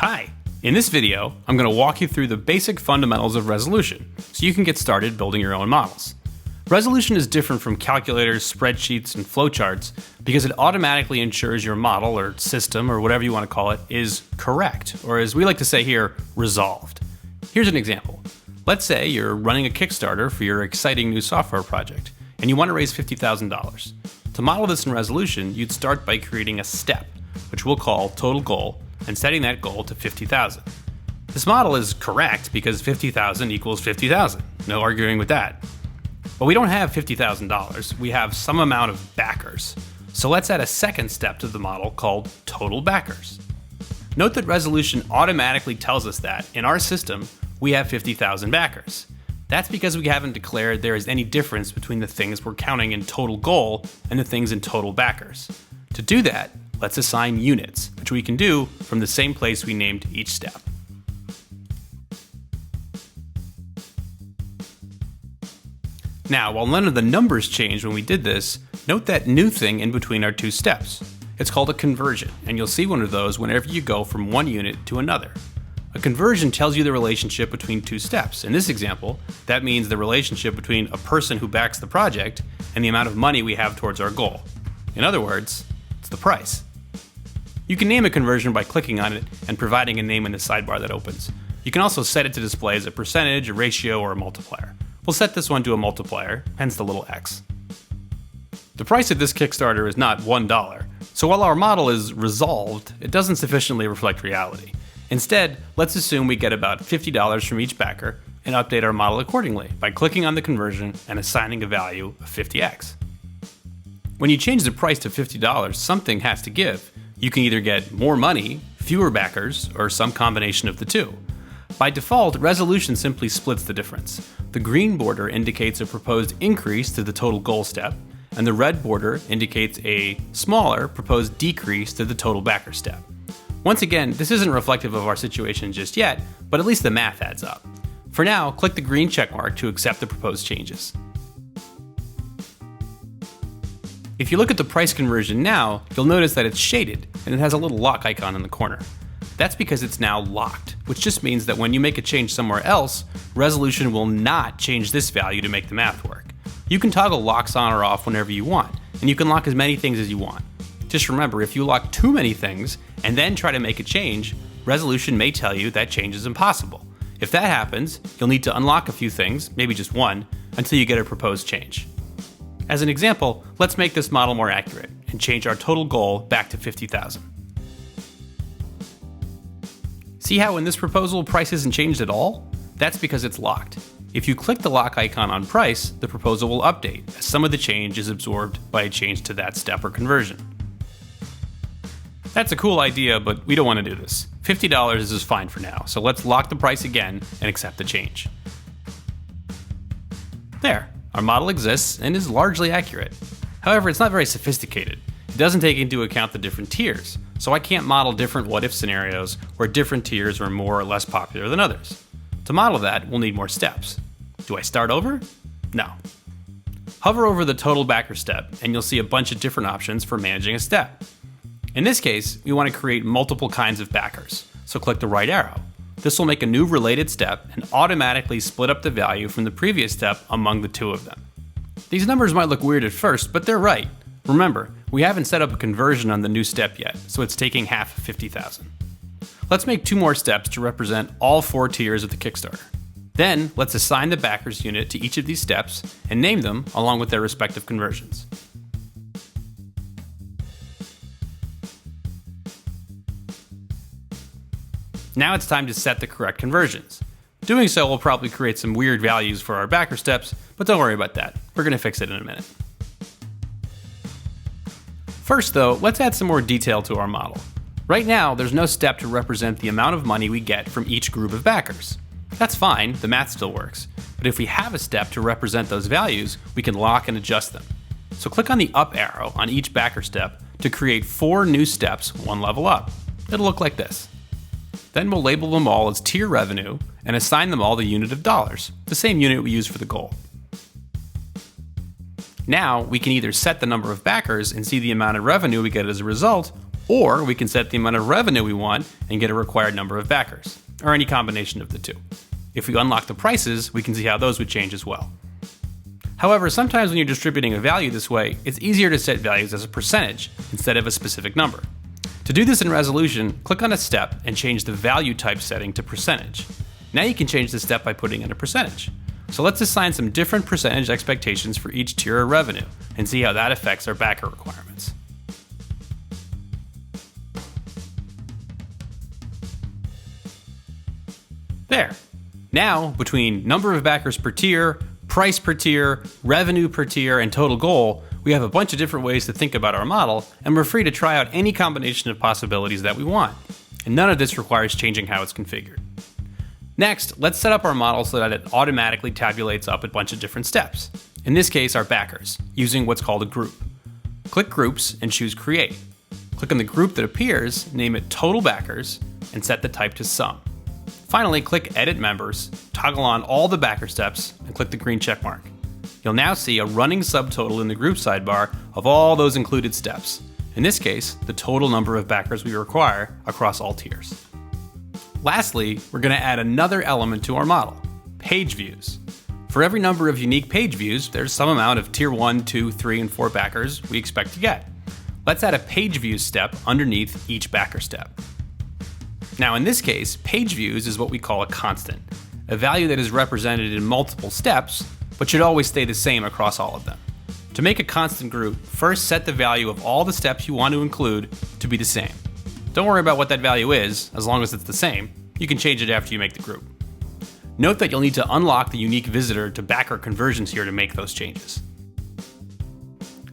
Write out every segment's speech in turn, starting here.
Hi! In this video, I'm going to walk you through the basic fundamentals of resolution, so you can get started building your own models. Resolution is different from calculators, spreadsheets, and flowcharts because it automatically ensures your model or system or whatever you want to call it is correct, or as we like to say here, resolved. Here's an example. Let's say you're running a Kickstarter for your exciting new software project, and you want to raise $50,000. To model this in resolution, you'd start by creating a step, which we'll call total goal, and setting that goal to 50,000. This model is correct because 50,000 equals 50,000. No arguing with that. But we don't have $50,000. We have some amount of backers. So let's add a second step to the model called total backers. Note that resolution automatically tells us that in our system, we have 50,000 backers. That's because we haven't declared there is any difference between the things we're counting in total goal and the things in total backers. To do that, let's assign units, which we can do from the same place we named each step. Now, while none of the numbers changed when we did this, note that new thing in between our two steps. It's called a conversion, and you'll see one of those whenever you go from one unit to another. A conversion tells you the relationship between two steps. In this example, that means the relationship between a person who backs the project and the amount of money we have towards our goal. In other words, it's the price. You can name a conversion by clicking on it and providing a name in the sidebar that opens. You can also set it to display as a percentage, a ratio, or a multiplier. We'll set this one to a multiplier, hence the little x. The price of this Kickstarter is not $1, so while our model is resolved, it doesn't sufficiently reflect reality. Instead, let's assume we get about $50 from each backer and update our model accordingly by clicking on the conversion and assigning a value of 50x. When you change the price to $50, something has to give. You can either get more money, fewer backers, or some combination of the two. By default, resolution simply splits the difference. The green border indicates a proposed increase to the total goal step, and the red border indicates a smaller proposed decrease to the total backer step. Once again, this isn't reflective of our situation just yet, but at least the math adds up. For now, click the green checkmark to accept the proposed changes. If you look at the price conversion now, you'll notice that it's shaded and it has a little lock icon in the corner. That's because it's now locked, which just means that when you make a change somewhere else, resolution will not change this value to make the math work. You can toggle locks on or off whenever you want, and you can lock as many things as you want. Just remember, if you lock too many things and then try to make a change, resolution may tell you that change is impossible. If that happens, you'll need to unlock a few things, maybe just one, until you get a proposed change. As an example, let's make this model more accurate and change our total goal back to 50,000. See how in this proposal price isn't changed at all? That's because it's locked. If you click the lock icon on price, the proposal will update as some of the change is absorbed by a change to that step or conversion. That's a cool idea, but we don't want to do this. $50 is fine for now, so let's lock the price again and accept the change. There. Our model exists and is largely accurate. However, it's not very sophisticated. It doesn't take into account the different tiers, so I can't model different what-if scenarios where different tiers are more or less popular than others. To model that, we'll need more steps. Do I start over? No. Hover over the total backer step, and you'll see a bunch of different options for managing a step. In this case, we want to create multiple kinds of backers, so click the right arrow. This will make a new related step and automatically split up the value from the previous step among the two of them. These numbers might look weird at first, but they're right. Remember, we haven't set up a conversion on the new step yet, so it's taking half of 50,000. Let's make two more steps to represent all four tiers of the Kickstarter. Then, let's assign the backers unit to each of these steps and name them along with their respective conversions. Now it's time to set the correct conversions. Doing so will probably create some weird values for our backer steps, but don't worry about that. We're going to fix it in a minute. First though, let's add some more detail to our model. Right now, there's no step to represent the amount of money we get from each group of backers. That's fine, the math still works. But if we have a step to represent those values, we can lock and adjust them. So click on the up arrow on each backer step to create 4 new steps, one level up. It'll look like this. Then we'll label them all as tier revenue and assign them all the unit of dollars, the same unit we use for the goal. Now we can either set the number of backers and see the amount of revenue we get as a result, Or we can set the amount of revenue we want and get a required number of backers, or any combination of the two. If we unlock the prices, we can see how those would change as well. However, sometimes when you're distributing a value this way, it's easier to set values as a percentage instead of a specific number. To do this in Resolution, click on a step and change the value type setting to percentage. Now you can change the step by putting in a percentage. So let's assign some different percentage expectations for each tier of revenue and see how that affects our backer requirements. There. Now, between number of backers per tier, price per tier, revenue per tier, and total goal, we have a bunch of different ways to think about our model, and we're free to try out any combination of possibilities that we want. And none of this requires changing how it's configured. Next, let's set up our model so that it automatically tabulates up a bunch of different steps. In this case, our backers, using what's called a group. Click Groups and choose Create. Click on the group that appears, name it Total Backers, and set the type to Sum. Finally, click Edit Members, toggle on all the backer steps, and click the green check mark. You'll now see a running subtotal in the group sidebar of all those included steps. In this case, the total number of backers we require across all tiers. Lastly, we're going to add another element to our model, page views. For every number of unique page views, there's some amount of tier 1, 2, 3, and 4 backers we expect to get. Let's add a page views step underneath each backer step. Now in this case, page views is what we call a constant, a value that is represented in multiple steps, but should always stay the same across all of them. To make a constant group, first set the value of all the steps you want to include to be the same. Don't worry about what that value is, as long as it's the same. You can change it after you make the group. Note that you'll need to unlock the unique visitor to backer conversions here to make those changes.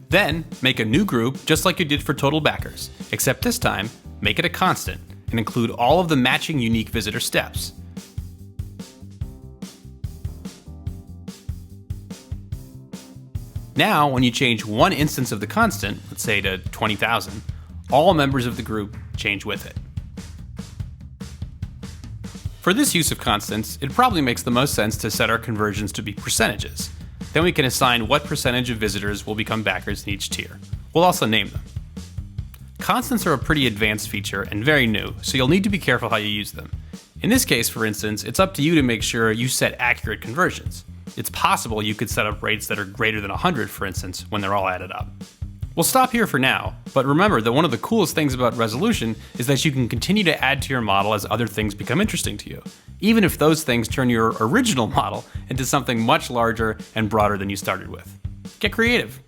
Then, make a new group just like you did for total backers, except this time, make it a constant and include all of the matching unique visitor steps. Now, when you change one instance of the constant, let's say to 20,000, all members of the group change with it. For this use of constants, it probably makes the most sense to set our conversions to be percentages. Then we can assign what percentage of visitors will become backers in each tier. We'll also name them. Constants are a pretty advanced feature and very new, so you'll need to be careful how you use them. In this case, for instance, it's up to you to make sure you set accurate conversions. It's possible you could set up rates that are greater than 100, for instance, when they're all added up. We'll stop here for now, but remember that one of the coolest things about Resolution is that you can continue to add to your model as other things become interesting to you, even if those things turn your original model into something much larger and broader than you started with. Get creative!